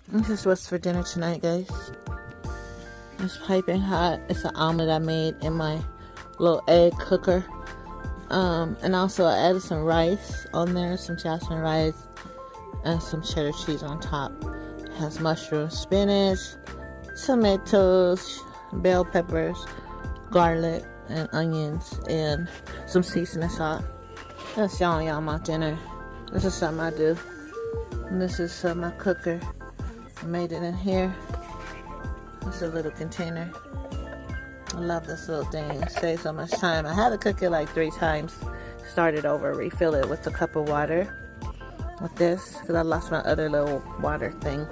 This is what's for dinner tonight, guys. It's piping hot. It's an omelet I made in my little egg cooker. And also I added some rice on there, some jasmine rice, and some cheddar cheese on top. It has mushrooms, spinach, tomatoes, bell peppers, garlic, and onions, and some seasoning salt. That's showing y'all my dinner. This is something I do. And this is my cooker. I made it in here. It's a little container. I love this little thing. It saves so much time. I had to cook it like 3 times. Start it over, refill it with a cup of water. With this, because I lost my other little water thing.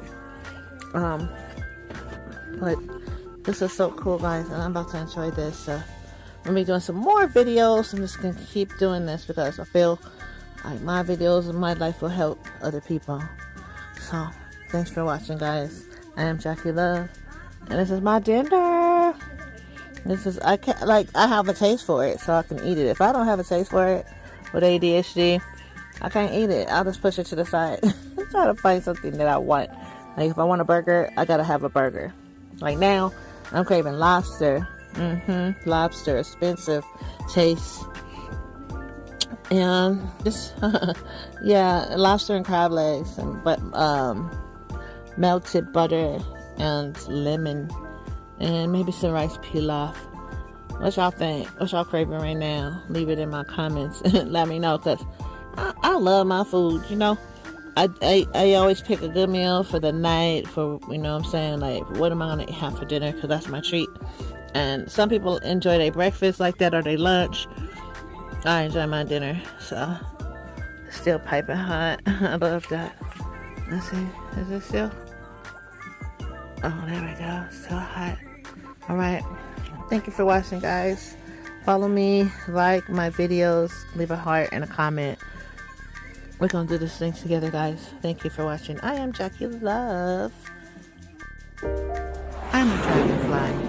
But this is so cool, guys, and I'm about to enjoy this. So I'm gonna be doing some more videos. I'm just gonna keep doing this because I feel like my videos and my life will help other people. So thanks for watching, guys. I am Jackee Love, and this is my dinner. This is I have a taste for it, so I can eat it. If I don't have a taste for it with ADHD, I can't eat it. I'll just push it to the side. I'm trying to find something that I want. Like if I want a burger, I gotta have a burger. Like now, I'm craving lobster. Lobster, expensive taste. And just yeah, lobster and crab legs, and melted butter and lemon, and maybe some rice pilaf. What y'all think? What y'all craving right now? Leave it in my comments and let me know, because I love my food, you know. I always pick a good meal for the night, for, you know what I'm saying, like what am I gonna have for dinner, because that's my treat. And some people enjoy their breakfast like that, or their lunch. I enjoy my dinner, so still piping hot. I love that. Let's see, is it still? Oh, there we go, still hot. All right, thank you for watching, guys. Follow me, like my videos, leave a heart and a comment. We're gonna do this thing together, guys. Thank you for watching. I am Jackee Love. I'm a dragonfly.